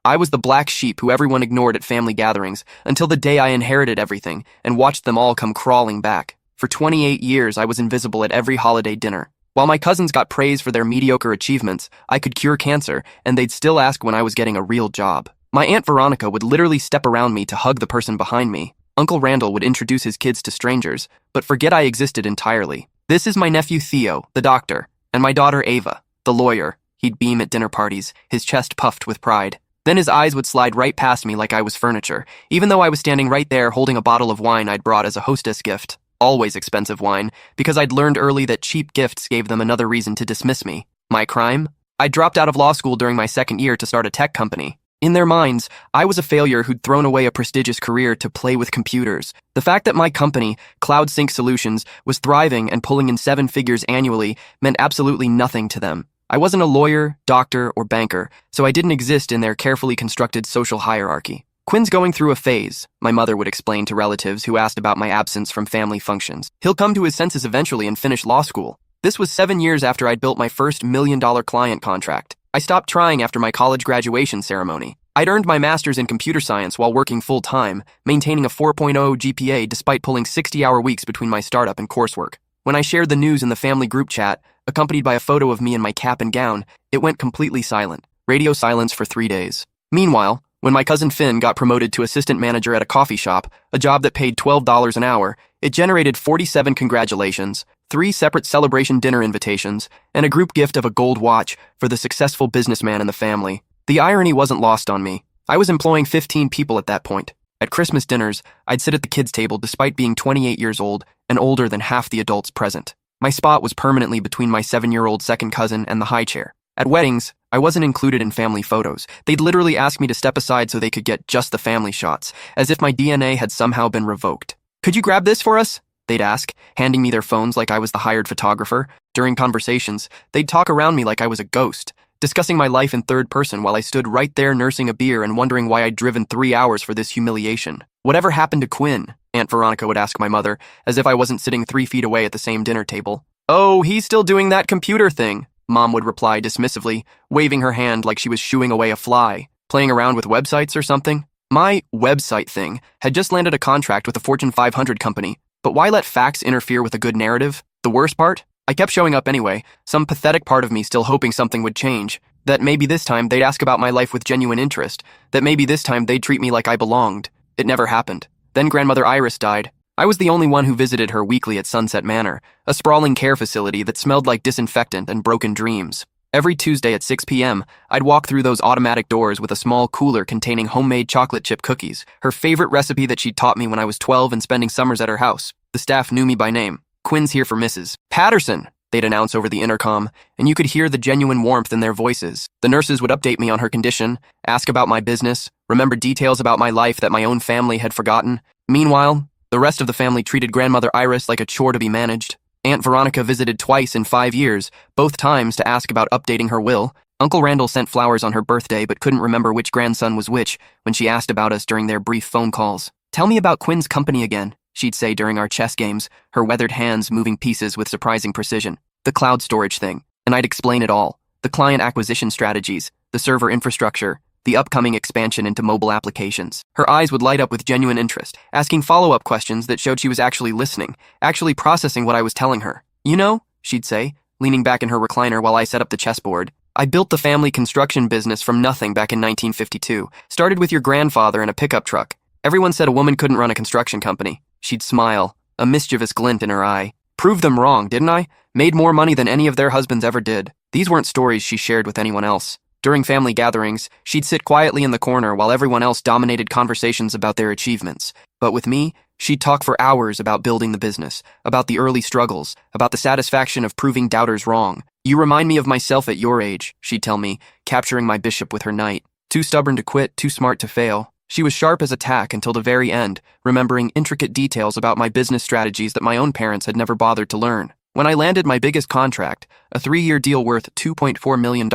I was the black sheep who everyone ignored at family gatherings until the day I inherited everything and watched them all come crawling back. For 28 years, I was invisible at every holiday dinner. While my cousins got praise for their mediocre achievements, I could cure cancer, and they'd still ask when I was getting a real job. My Aunt Veronica would literally step around me to hug the person behind me. Uncle Randall would introduce his kids to strangers, but forget I existed entirely. This is my nephew Theo, the doctor, and my daughter Ava, the lawyer. He'd beam at dinner parties, his chest puffed with pride. Then his eyes would slide right past me like I was furniture, even though I was standing right there holding a bottle of wine I'd brought as a hostess gift. Always expensive wine, because I'd learned early that cheap gifts gave them another reason to dismiss me. My crime? I dropped out of law school during my second year to start a tech company. In their minds, I was a failure who'd thrown away a prestigious career to play with computers. The fact that my company, Cloud Sync Solutions, was thriving and pulling in 7 figures annually meant absolutely nothing to them. I wasn't a lawyer, doctor, or banker, so I didn't exist in their carefully constructed social hierarchy. Quinn's going through a phase, my mother would explain to relatives who asked about my absence from family functions. He'll come to his senses eventually and finish law school. This was 7 years after I'd built my first $1 million client contract. I stopped trying after my college graduation ceremony. I'd earned my master's in computer science while working full-time, maintaining a 4.0 GPA despite pulling 60-hour weeks between my startup and coursework. When I shared the news in the family group chat, accompanied by a photo of me in my cap and gown, it went completely silent. Radio silence for 3 days. Meanwhile, when my cousin Finn got promoted to assistant manager at a coffee shop, a job that paid $12 an hour, it generated 47 congratulations, 3 separate celebration dinner invitations, and a group gift of a gold watch for the successful businessman in the family. The irony wasn't lost on me. I was employing 15 people at that point. At Christmas dinners, I'd sit at the kids' table despite being 28 years old and older than half the adults present. My spot was permanently between my 7-year-old second cousin and the high chair. At weddings, I wasn't included in family photos. They'd literally ask me to step aside so they could get just the family shots, as if my DNA had somehow been revoked. "Could you grab this for us?" they'd ask, handing me their phones like I was the hired photographer. During conversations, they'd talk around me like I was a ghost, discussing my life in third person while I stood right there nursing a beer and wondering why I'd driven 3 hours for this humiliation. "Whatever happened to Quinn?" Aunt Veronica would ask my mother, as if I wasn't sitting 3 feet away at the same dinner table. "Oh, he's still doing that computer thing," Mom would reply dismissively, waving her hand like she was shooing away a fly. "Playing around with websites or something?" My website thing had just landed a contract with a Fortune 500 company, but why let facts interfere with a good narrative? The worst part? I kept showing up anyway, some pathetic part of me still hoping something would change, that maybe this time they'd ask about my life with genuine interest, that maybe this time they'd treat me like I belonged. It never happened. Then Grandmother Iris died. I was the only one who visited her weekly at Sunset Manor, a sprawling care facility that smelled like disinfectant and broken dreams. Every Tuesday at 6 p.m., I'd walk through those automatic doors with a small cooler containing homemade chocolate chip cookies, her favorite recipe that she'd taught me when I was 12 and spending summers at her house. The staff knew me by name. "Quinn's here for Mrs. Patterson," they'd announce over the intercom, and you could hear the genuine warmth in their voices. The nurses would update me on her condition, ask about my business, remember details about my life that my own family had forgotten. Meanwhile, the rest of the family treated Grandmother Iris like a chore to be managed. Aunt Veronica visited twice in 5 years, both times to ask about updating her will. Uncle Randall sent flowers on her birthday but couldn't remember which grandson was which when she asked about us during their brief phone calls. "Tell me about Quinn's company again," she'd say during our chess games, her weathered hands moving pieces with surprising precision. "The cloud storage thing," and I'd explain it all. The client acquisition strategies, the server infrastructure, the upcoming expansion into mobile applications. Her eyes would light up with genuine interest, asking follow-up questions that showed she was actually listening, actually processing what I was telling her. "You know," she'd say, leaning back in her recliner while I set up the chessboard, "I built the family construction business from nothing back in 1952. Started with your grandfather in a pickup truck. Everyone said a woman couldn't run a construction company." She'd smile, a mischievous glint in her eye. "Proved them wrong, didn't I? Made more money than any of their husbands ever did." These weren't stories she shared with anyone else. During family gatherings, she'd sit quietly in the corner while everyone else dominated conversations about their achievements. But with me, she'd talk for hours about building the business, about the early struggles, about the satisfaction of proving doubters wrong. "You remind me of myself at your age," she'd tell me, capturing my bishop with her knight. Too stubborn to quit, too smart to fail. She was sharp as a tack until the very end, remembering intricate details about my business strategies that my own parents had never bothered to learn. When I landed my biggest contract, a 3-year deal worth $2.4 million,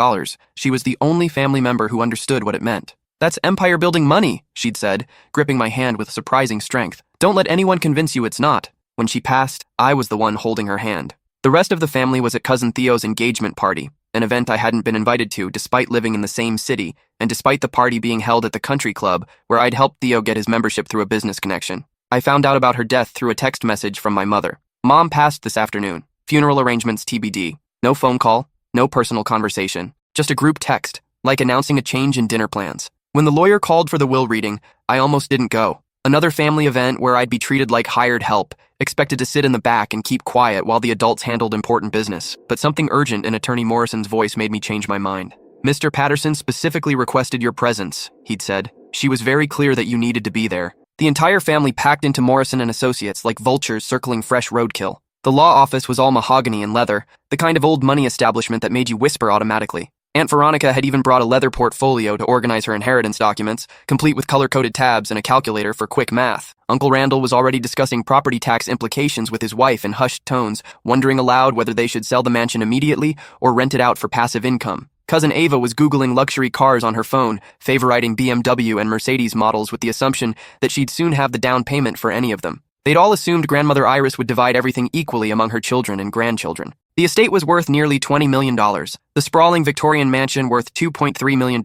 she was the only family member who understood what it meant. "That's empire-building money," she'd said, gripping my hand with surprising strength. "Don't let anyone convince you it's not." When she passed, I was the one holding her hand. The rest of the family was at Cousin Theo's engagement party. an event I hadn't been invited to despite living in the same city, and despite the party being held at the country club where I'd helped Theo get his membership through a business connection. I found out about her death through a text message from my mother. Mom passed this afternoon. Funeral arrangements TBD. No phone call, no personal conversation. Just a group text, like announcing a change in dinner plans. When the lawyer called for the will reading, I almost didn't go. Another family event where I'd be treated like hired help, expected to sit in the back and keep quiet while the adults handled important business. But something urgent in Attorney Morrison's voice made me change my mind. Mr. Patterson specifically requested your presence, he'd said. She was very clear that you needed to be there. The entire family packed into Morrison and Associates like vultures circling fresh roadkill. The law office was all mahogany and leather, the kind of old money establishment that made you whisper automatically. Aunt Veronica had even brought a leather portfolio to organize her inheritance documents, complete with color-coded tabs and a calculator for quick math. Uncle Randall was already discussing property tax implications with his wife in hushed tones, wondering aloud whether they should sell the mansion immediately or rent it out for passive income. Cousin Ava was Googling luxury cars on her phone, favoriting BMW and Mercedes models with the assumption that she'd soon have the down payment for any of them. They'd all assumed Grandmother Iris would divide everything equally among her children and grandchildren. The estate was worth nearly $20 million, the sprawling Victorian mansion worth $2.3 million,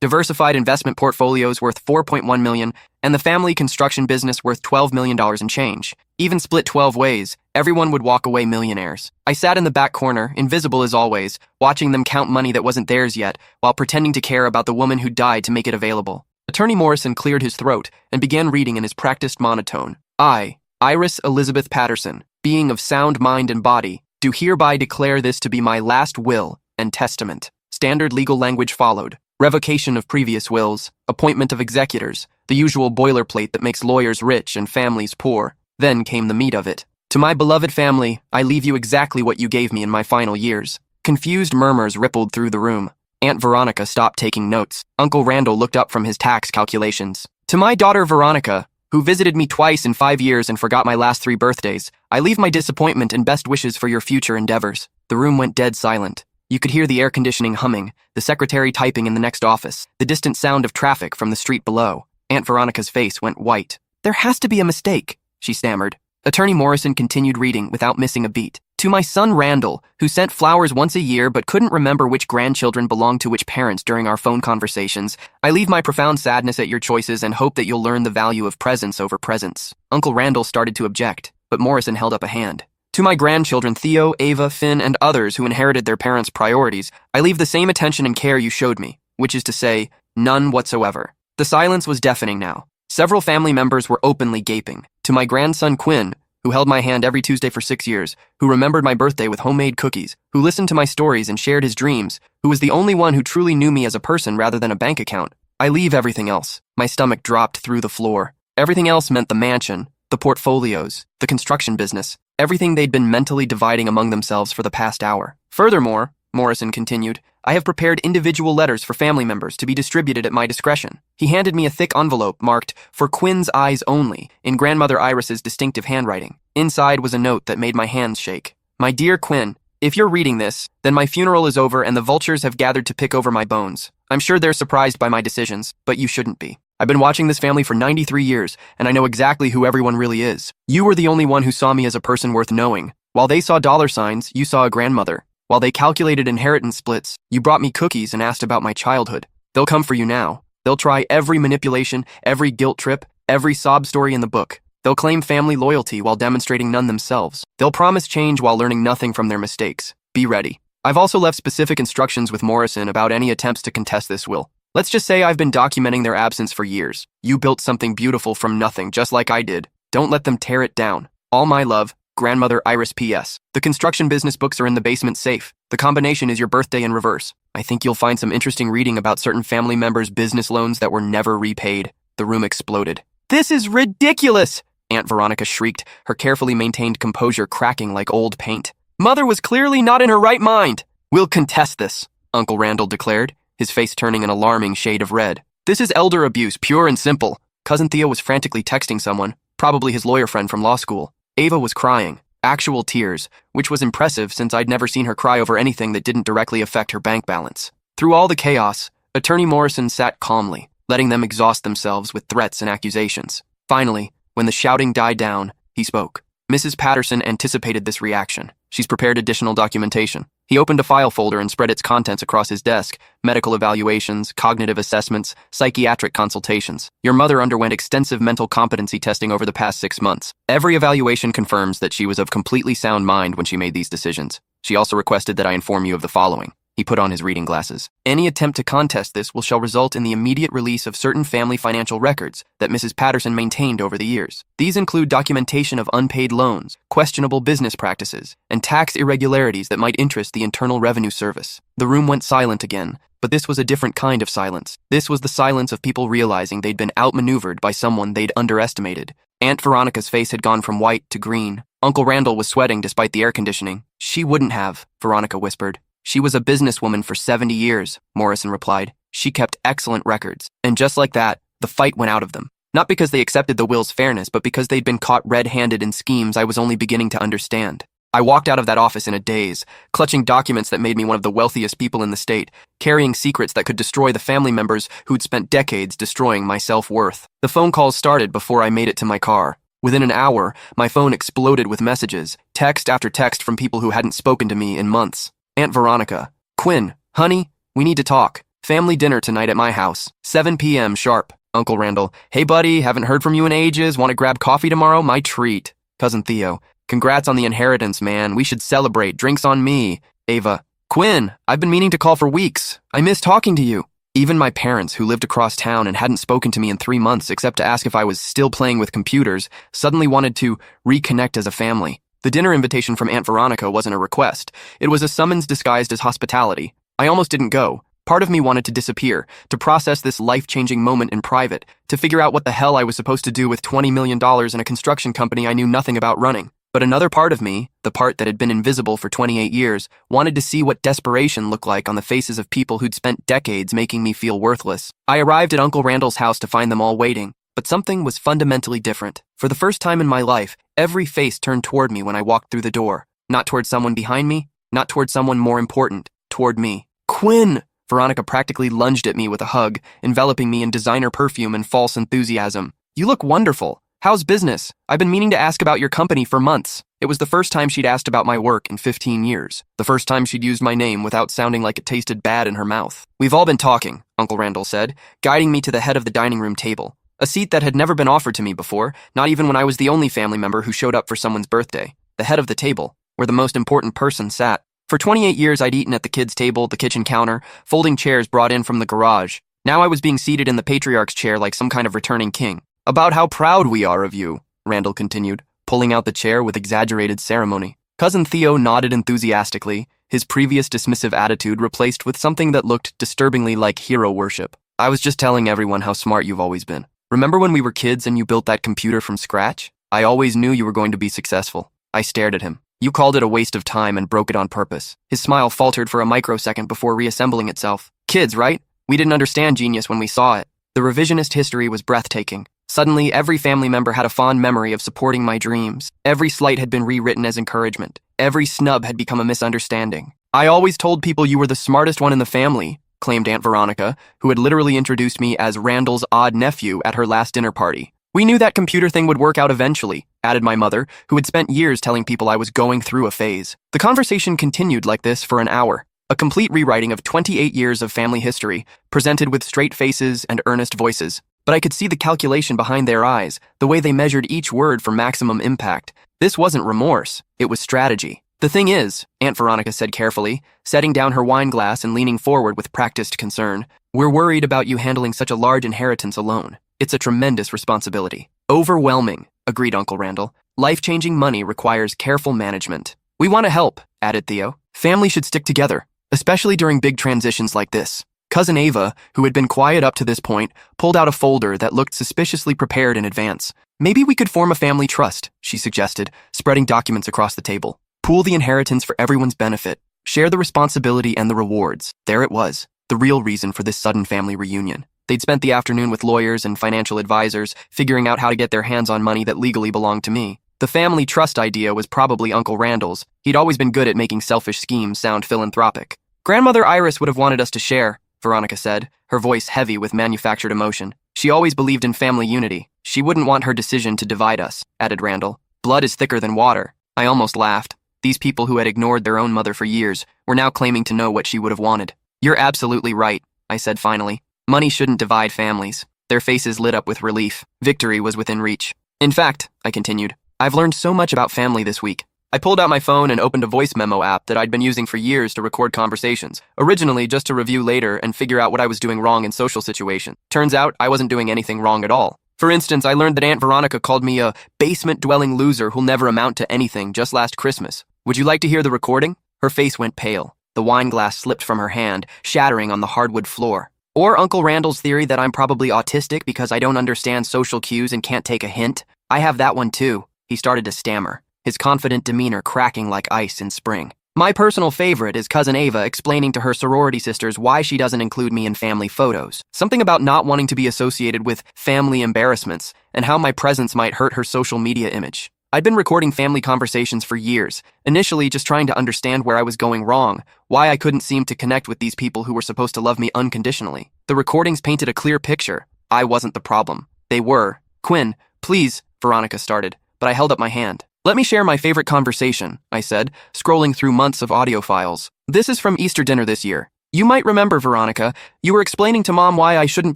diversified investment portfolios worth $4.1 million, and the family construction business worth $12 million and change. Even split 12 ways, everyone would walk away millionaires. I sat in the back corner, invisible as always, watching them count money that wasn't theirs yet, while pretending to care about the woman who died to make it available. Attorney Morrison cleared his throat and began reading in his practiced monotone. I, Iris Elizabeth Patterson, being of sound mind and body, do hereby declare this to be my last will and testament. Standard legal language followed. Revocation of previous wills, appointment of executors, the usual boilerplate that makes lawyers rich and families poor. Then came the meat of it. To my beloved family, I leave you exactly what you gave me in my final years. Confused murmurs rippled through the room. Aunt Veronica stopped taking notes. Uncle Randall looked up from his tax calculations. To my daughter Veronica, who visited me twice in 5 years and forgot my last 3 birthdays, I leave my disappointment and best wishes for your future endeavors. The room went dead silent. You could hear the air conditioning humming, the secretary typing in the next office, the distant sound of traffic from the street below. Aunt Veronica's face went white. There has to be a mistake, she stammered. Attorney Morrison continued reading without missing a beat. To my son Randall, who sent flowers once a year but couldn't remember which grandchildren belonged to which parents during our phone conversations, I leave my profound sadness at your choices and hope that you'll learn the value of presence over presents. Uncle Randall started to object, but Morrison held up a hand. To my grandchildren Theo, Ava, Finn, and others who inherited their parents' priorities, I leave the same attention and care you showed me, which is to say, none whatsoever. The silence was deafening now. Several family members were openly gaping. To my grandson Quinn, who held my hand every Tuesday for 6 years, who remembered my birthday with homemade cookies, who listened to my stories and shared his dreams, who was the only one who truly knew me as a person rather than a bank account. I leave everything else. My stomach dropped through the floor. Everything else meant the mansion, the portfolios, the construction business, everything they'd been mentally dividing among themselves for the past hour. Furthermore, Morrison continued, I have prepared individual letters for family members to be distributed at my discretion. He handed me a thick envelope marked, for Quinn's eyes only, in Grandmother Iris's distinctive handwriting. Inside was a note that made my hands shake. My dear Quinn, if you're reading this, then my funeral is over and the vultures have gathered to pick over my bones. I'm sure they're surprised by my decisions, but you shouldn't be. I've been watching this family for 93 years, and I know exactly who everyone really is. You were the only one who saw me as a person worth knowing. While they saw dollar signs, you saw a grandmother. While they calculated inheritance splits, you brought me cookies and asked about my childhood. They'll come for you now. They'll try every manipulation, every guilt trip, every sob story in the book. They'll claim family loyalty while demonstrating none themselves. They'll promise change while learning nothing from their mistakes. Be ready. I've also left specific instructions with Morrison about any attempts to contest this will. Let's just say I've been documenting their absence for years. You built something beautiful from nothing, just like I did. Don't let them tear it down. All my love, Grandmother Iris P.S. The construction business books are in the basement safe. The combination is your birthday in reverse. I think you'll find some interesting reading about certain family members' business loans that were never repaid. The room exploded. This is ridiculous! Aunt Veronica shrieked, her carefully maintained composure cracking like old paint. Mother was clearly not in her right mind. We'll contest this, Uncle Randall declared, his face turning an alarming shade of red. This is elder abuse, pure and simple. Cousin Theo was frantically texting someone, probably his lawyer friend from law school. Ava was crying, actual tears, which was impressive since I'd never seen her cry over anything that didn't directly affect her bank balance. Through all the chaos, Attorney Morrison sat calmly, letting them exhaust themselves with threats and accusations. Finally, when the shouting died down, he spoke. Mrs. Patterson anticipated this reaction. She's prepared additional documentation. He opened a file folder and spread its contents across his desk. Medical evaluations, cognitive assessments, psychiatric consultations. Your mother underwent extensive mental competency testing over the past 6 months. Every evaluation confirms that she was of completely sound mind when she made these decisions. She also requested that I inform you of the following. He put on his reading glasses. Any attempt to contest this shall result in the immediate release of certain family financial records that Mrs. Patterson maintained over the years. These include documentation of unpaid loans, questionable business practices, and tax irregularities that might interest the Internal Revenue Service. The room went silent again, but this was a different kind of silence. This was the silence of people realizing they'd been outmaneuvered by someone they'd underestimated. Aunt Veronica's face had gone from white to green. Uncle Randall was sweating despite the air conditioning. She wouldn't have, Veronica whispered. She was a businesswoman for 70 years, Morrison replied. She kept excellent records. And just like that, the fight went out of them. Not because they accepted the will's fairness, but because they'd been caught red-handed in schemes I was only beginning to understand. I walked out of that office in a daze, clutching documents that made me one of the wealthiest people in the state, carrying secrets that could destroy the family members who'd spent decades destroying my self-worth. The phone calls started before I made it to my car. Within an hour, my phone exploded with messages, text after text from people who hadn't spoken to me in months. Aunt Veronica. Quinn, honey, we need to talk. Family dinner tonight at my house. 7 p.m. sharp. Uncle Randall. Hey buddy, haven't heard from you in ages. Want to grab coffee tomorrow? My treat. Cousin Theo. Congrats on the inheritance, man. We should celebrate. Drinks on me. Ava. Quinn, I've been meaning to call for weeks. I miss talking to you. Even my parents, who lived across town and hadn't spoken to me in 3 months except to ask if I was still playing with computers, suddenly wanted to reconnect as a family. The dinner invitation from Aunt Veronica wasn't a request. It was a summons disguised as hospitality. I almost didn't go. Part of me wanted to disappear, to process this life-changing moment in private, to figure out what the hell I was supposed to do with $20 million in a construction company I knew nothing about running. But another part of me, the part that had been invisible for 28 years, wanted to see what desperation looked like on the faces of people who'd spent decades making me feel worthless. I arrived at Uncle Randall's house to find them all waiting. But something was fundamentally different. For the first time in my life, every face turned toward me when I walked through the door. Not toward someone behind me, not toward someone more important, toward me. Quinn! Veronica practically lunged at me with a hug, enveloping me in designer perfume and false enthusiasm. You look wonderful. How's business? I've been meaning to ask about your company for months. It was the first time she'd asked about my work in 15 years. The first time she'd used my name without sounding like it tasted bad in her mouth. We've all been talking, Uncle Randall said, guiding me to the head of the dining room table. A seat that had never been offered to me before, not even when I was the only family member who showed up for someone's birthday. The head of the table, where the most important person sat. For 28 years I'd eaten at the kids' table, the kitchen counter, folding chairs brought in from the garage. Now I was being seated in the patriarch's chair like some kind of returning king. About how proud we are of you, Randall continued, pulling out the chair with exaggerated ceremony. Cousin Theo nodded enthusiastically, his previous dismissive attitude replaced with something that looked disturbingly like hero worship. I was just telling everyone how smart you've always been. Remember when we were kids and you built that computer from scratch? I always knew you were going to be successful. I stared at him. You called it a waste of time and broke it on purpose. His smile faltered for a microsecond before reassembling itself. Kids, right? We didn't understand genius when we saw it. The revisionist history was breathtaking. Suddenly, every family member had a fond memory of supporting my dreams. Every slight had been rewritten as encouragement. Every snub had become a misunderstanding. I always told people you were the smartest one in the family, claimed Aunt Veronica, who had literally introduced me as Randall's odd nephew at her last dinner party. We knew that computer thing would work out eventually, added my mother, who had spent years telling people I was going through a phase. The conversation continued like this for an hour, a complete rewriting of 28 years of family history, presented with straight faces and earnest voices. But I could see the calculation behind their eyes, the way they measured each word for maximum impact. This wasn't remorse, it was strategy. The thing is, Aunt Veronica said carefully, setting down her wine glass and leaning forward with practiced concern, we're worried about you handling such a large inheritance alone. It's a tremendous responsibility. Overwhelming, agreed Uncle Randall. Life-changing money requires careful management. We want to help, added Theo. Family should stick together, especially during big transitions like this. Cousin Ava, who had been quiet up to this point, pulled out a folder that looked suspiciously prepared in advance. Maybe we could form a family trust, she suggested, spreading documents across the table. Pool the inheritance for everyone's benefit. Share the responsibility and the rewards. There it was, the real reason for this sudden family reunion. They'd spent the afternoon with lawyers and financial advisors, figuring out how to get their hands on money that legally belonged to me. The family trust idea was probably Uncle Randall's. He'd always been good at making selfish schemes sound philanthropic. Grandmother Iris would have wanted us to share, Veronica said, her voice heavy with manufactured emotion. She always believed in family unity. She wouldn't want her decision to divide us, added Randall. Blood is thicker than water. I almost laughed. These people who had ignored their own mother for years were now claiming to know what she would have wanted. You're absolutely right, I said finally. Money shouldn't divide families. Their faces lit up with relief. Victory was within reach. In fact, I continued, I've learned so much about family this week. I pulled out my phone and opened a voice memo app that I'd been using for years to record conversations, originally just to review later and figure out what I was doing wrong in social situations. Turns out I wasn't doing anything wrong at all. For instance, I learned that Aunt Veronica called me a basement-dwelling loser who'll never amount to anything just last Christmas. Would you like to hear the recording? Her face went pale. The wine glass slipped from her hand, shattering on the hardwood floor. Or Uncle Randall's theory that I'm probably autistic because I don't understand social cues and can't take a hint. I have that one too. He started to stammer, his confident demeanor cracking like ice in spring. My personal favorite is Cousin Ava explaining to her sorority sisters why she doesn't include me in family photos. Something about not wanting to be associated with family embarrassments and how my presence might hurt her social media image. I'd been recording family conversations for years, initially just trying to understand where I was going wrong, why I couldn't seem to connect with these people who were supposed to love me unconditionally. The recordings painted a clear picture. I wasn't the problem. They were. Quinn, please, Veronica started, but I held up my hand. Let me share my favorite conversation, I said, scrolling through months of audio files. This is from Easter dinner this year. You might remember, Veronica, you were explaining to Mom why I shouldn't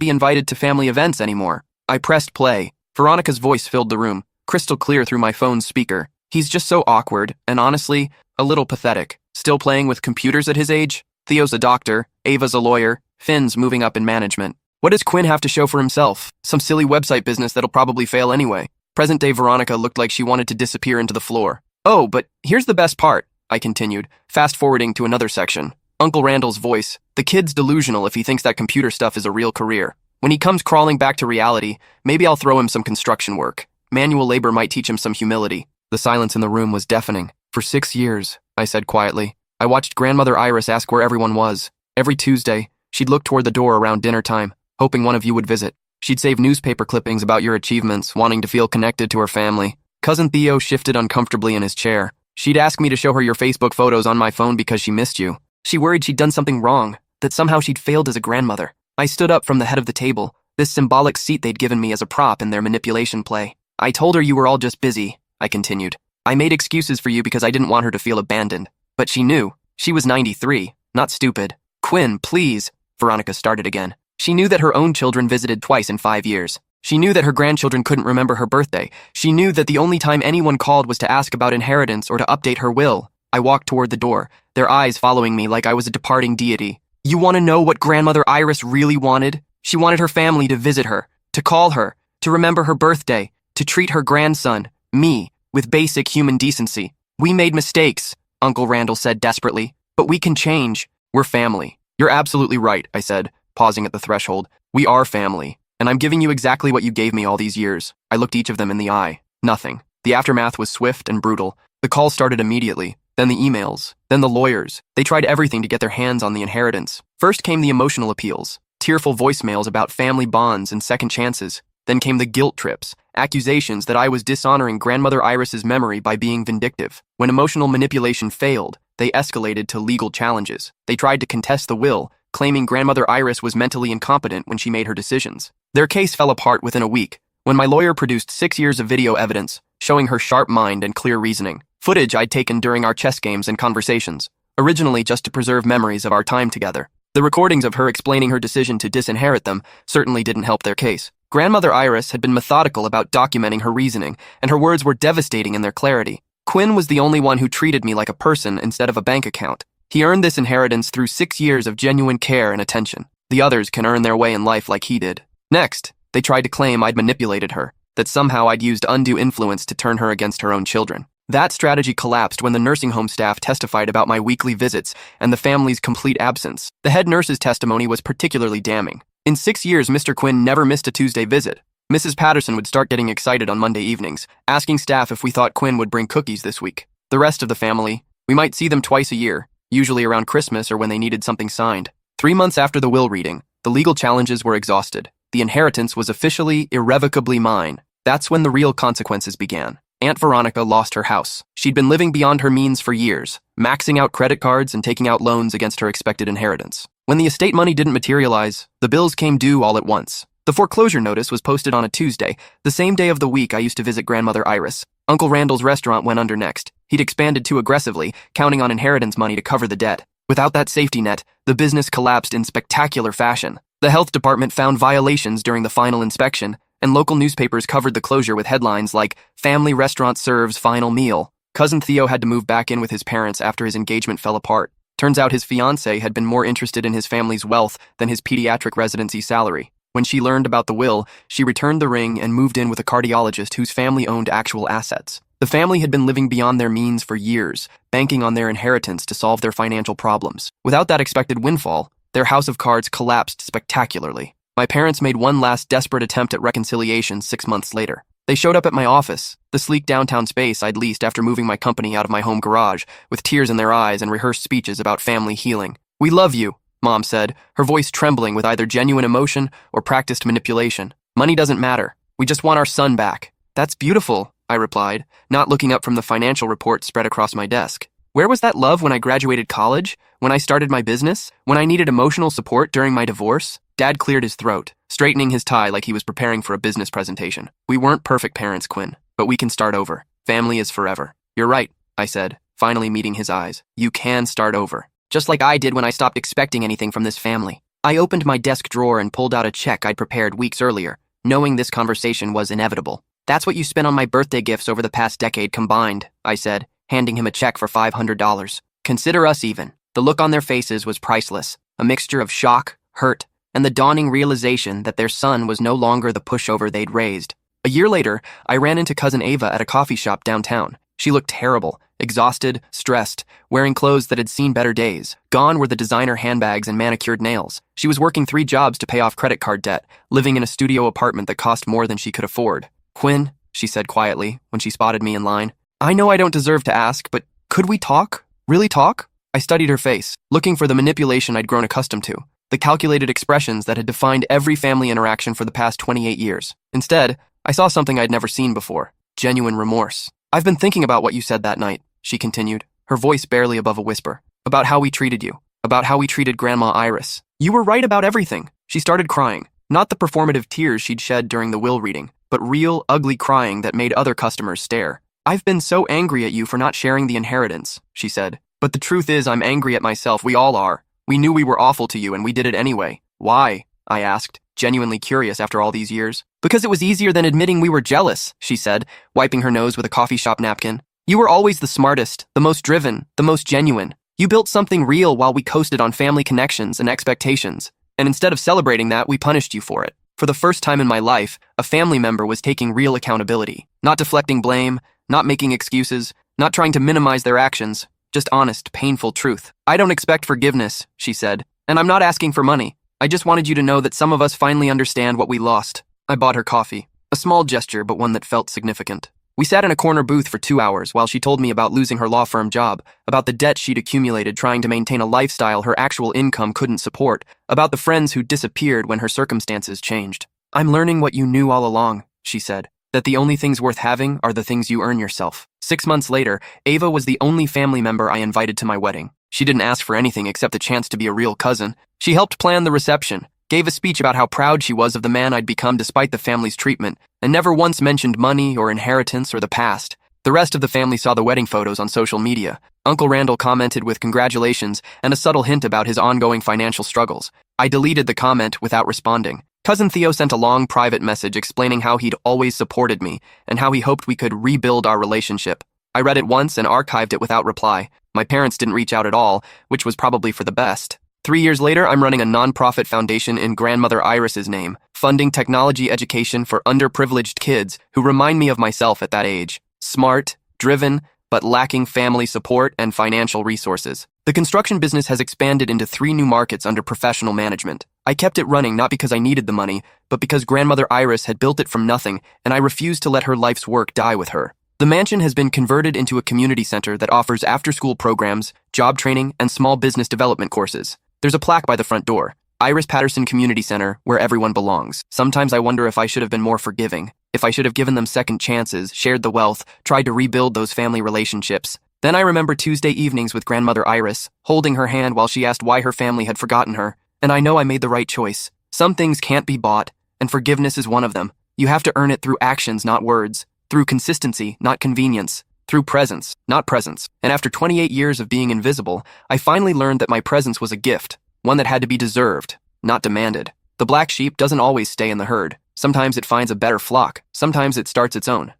be invited to family events anymore. I pressed play. Veronica's voice filled the room, crystal clear through my phone's speaker. He's just so awkward, and honestly, a little pathetic. Still playing with computers at his age? Theo's a doctor, Ava's a lawyer, Finn's moving up in management. What does Quinn have to show for himself? Some silly website business that'll probably fail anyway. Present-day Veronica looked like she wanted to disappear into the floor. Oh, but here's the best part, I continued, fast-forwarding to another section. Uncle Randall's voice. The kid's delusional if he thinks that computer stuff is a real career. When he comes crawling back to reality, maybe I'll throw him some construction work. Manual labor might teach him some humility. The silence in the room was deafening. For 6 years, I said quietly, I watched Grandmother Iris ask where everyone was. Every Tuesday, she'd look toward the door around dinner time, hoping one of you would visit. She'd save newspaper clippings about your achievements, wanting to feel connected to her family. Cousin Theo shifted uncomfortably in his chair. She'd ask me to show her your Facebook photos on my phone because she missed you. She worried she'd done something wrong, that somehow she'd failed as a grandmother. I stood up from the head of the table, this symbolic seat they'd given me as a prop in their manipulation play. I told her you were all just busy, I continued. I made excuses for you because I didn't want her to feel abandoned. But she knew. She was 93, not stupid. Quinn, please, Veronica started again. She knew that her own children visited twice in 5 years. She knew that her grandchildren couldn't remember her birthday. She knew that the only time anyone called was to ask about inheritance or to update her will. I walked toward the door, their eyes following me like I was a departing deity. You want to know what Grandmother Iris really wanted? She wanted her family to visit her, to call her, to remember her birthday, to treat her grandson, me, with basic human decency. We made mistakes, Uncle Randall said desperately, but we can change. We're family. You're absolutely right, I said, pausing at the threshold. We are family, and I'm giving you exactly what you gave me all these years. I looked each of them in the eye. Nothing. The aftermath was swift and brutal. The call started immediately, then the emails, then the lawyers. They tried everything to get their hands on the inheritance. First came the emotional appeals, tearful voicemails about family bonds and second chances. Then came the guilt trips, accusations that I was dishonoring Grandmother Iris's memory by being vindictive. When emotional manipulation failed, they escalated to legal challenges. They tried to contest the will, claiming Grandmother Iris was mentally incompetent when she made her decisions. Their case fell apart within a week, when my lawyer produced 6 years of video evidence, showing her sharp mind and clear reasoning. Footage I'd taken during our chess games and conversations, originally just to preserve memories of our time together. The recordings of her explaining her decision to disinherit them certainly didn't help their case. Grandmother Iris had been methodical about documenting her reasoning, and her words were devastating in their clarity. Quinn was the only one who treated me like a person instead of a bank account. He earned this inheritance through 6 years of genuine care and attention. The others can earn their way in life like he did. Next, they tried to claim I'd manipulated her, that somehow I'd used undue influence to turn her against her own children. That strategy collapsed when the nursing home staff testified about my weekly visits and the family's complete absence. The head nurse's testimony was particularly damning. In 6 years, Mr. Quinn never missed a Tuesday visit. Mrs. Patterson would start getting excited on Monday evenings, asking staff if we thought Quinn would bring cookies this week. The rest of the family, we might see them twice a year, usually around Christmas or when they needed something signed. 3 months after the will reading, the legal challenges were exhausted. The inheritance was officially, irrevocably mine. That's when the real consequences began. Aunt Veronica lost her house. She'd been living beyond her means for years, maxing out credit cards and taking out loans against her expected inheritance. When the estate money didn't materialize, the bills came due all at once. The foreclosure notice was posted on a Tuesday, the same day of the week I used to visit Grandmother Iris. Uncle Randall's restaurant went under next. He'd expanded too aggressively, counting on inheritance money to cover the debt. Without that safety net, the business collapsed in spectacular fashion. The health department found violations during the final inspection, and local newspapers covered the closure with headlines like, "Family Restaurant Serves Final Meal." Cousin Theo had to move back in with his parents after his engagement fell apart. Turns out his fiancée had been more interested in his family's wealth than his pediatric residency salary. When she learned about the will, she returned the ring and moved in with a cardiologist whose family owned actual assets. The family had been living beyond their means for years, banking on their inheritance to solve their financial problems. Without that expected windfall, their house of cards collapsed spectacularly. My parents made one last desperate attempt at reconciliation 6 months later. They showed up at my office, the sleek downtown space I'd leased after moving my company out of my home garage, with tears in their eyes and rehearsed speeches about family healing. "We love you," Mom said, her voice trembling with either genuine emotion or practiced manipulation. "Money doesn't matter. We just want our son back." "That's beautiful," I replied, not looking up from the financial report spread across my desk. Where was that love when I graduated college? When I started my business? When I needed emotional support during my divorce? Dad cleared his throat, straightening his tie like he was preparing for a business presentation. "We weren't perfect parents, Quinn, but we can start over. Family is forever." "You're right," I said, finally meeting his eyes. "You can start over. Just like I did when I stopped expecting anything from this family." I opened my desk drawer and pulled out a check I'd prepared weeks earlier, knowing this conversation was inevitable. "That's what you spent on my birthday gifts over the past decade combined," I said, handing him a check for $500. "Consider us even." The look on their faces was priceless, a mixture of shock, hurt, and the dawning realization that their son was no longer the pushover they'd raised. A year later, I ran into Cousin Ava at a coffee shop downtown. She looked terrible, exhausted, stressed, wearing clothes that had seen better days. Gone were the designer handbags and manicured nails. She was working 3 jobs to pay off credit card debt, living in a studio apartment that cost more than she could afford. "Quinn," she said quietly when she spotted me in line, "I know I don't deserve to ask, but could we talk? Really talk?" I studied her face, looking for the manipulation I'd grown accustomed to, the calculated expressions that had defined every family interaction for the past 28 years. Instead, I saw something I'd never seen before: genuine remorse. "I've been thinking about what you said that night," she continued, her voice barely above a whisper, "about how we treated you, about how we treated Grandma Iris. You were right about everything." She started crying, not the performative tears she'd shed during the will reading, but real, ugly crying that made other customers stare. "I've been so angry at you for not sharing the inheritance," she said. "But the truth is I'm angry at myself. We all are. We knew we were awful to you and we did it anyway." "Why?" I asked, genuinely curious after all these years. "Because it was easier than admitting we were jealous," she said, wiping her nose with a coffee shop napkin. "You were always the smartest, the most driven, the most genuine. You built something real while we coasted on family connections and expectations. And instead of celebrating that, we punished you for it. For the first time in my life, a family member was taking real accountability, not deflecting blame, not making excuses, not trying to minimize their actions, just honest, painful truth. I don't expect forgiveness," she said, "and I'm not asking for money. I just wanted you to know that some of us finally understand what we lost." I bought her coffee, a small gesture but one that felt significant. We sat in a corner booth for 2 hours while she told me about losing her law firm job, about the debt she'd accumulated trying to maintain a lifestyle her actual income couldn't support, about the friends who disappeared when her circumstances changed. "I'm learning what you knew all along," she said, "that the only things worth having are the things you earn yourself." 6 months later, Ava was the only family member I invited to my wedding. She didn't ask for anything except the chance to be a real cousin. She helped plan the reception, gave a speech about how proud she was of the man I'd become despite the family's treatment, and never once mentioned money or inheritance or the past. The rest of the family saw the wedding photos on social media. Uncle Randall commented with congratulations and a subtle hint about his ongoing financial struggles. I deleted the comment without responding. Cousin Theo sent a long private message explaining how he'd always supported me and how he hoped we could rebuild our relationship. I read it once and archived it without reply. My parents didn't reach out at all, which was probably for the best. 3 years later, I'm running a nonprofit foundation in Grandmother Iris's name, funding technology education for underprivileged kids who remind me of myself at that age. Smart, driven, but lacking family support and financial resources. The construction business has expanded into 3 new markets under professional management. I kept it running not because I needed the money, but because Grandmother Iris had built it from nothing, and I refused to let her life's work die with her. The mansion has been converted into a community center that offers after-school programs, job training, and small business development courses. There's a plaque by the front door, Iris Patterson Community Center, where everyone belongs. Sometimes I wonder if I should have been more forgiving, if I should have given them second chances, shared the wealth, tried to rebuild those family relationships. Then I remember Tuesday evenings with Grandmother Iris, holding her hand while she asked why her family had forgotten her, and I know I made the right choice. Some things can't be bought, and forgiveness is one of them. You have to earn it through actions, not words. Through consistency, not convenience. Through presence, not presence. And after 28 years of being invisible, I finally learned that my presence was a gift, one that had to be deserved, not demanded. The black sheep doesn't always stay in the herd. Sometimes it finds a better flock. Sometimes it starts its own.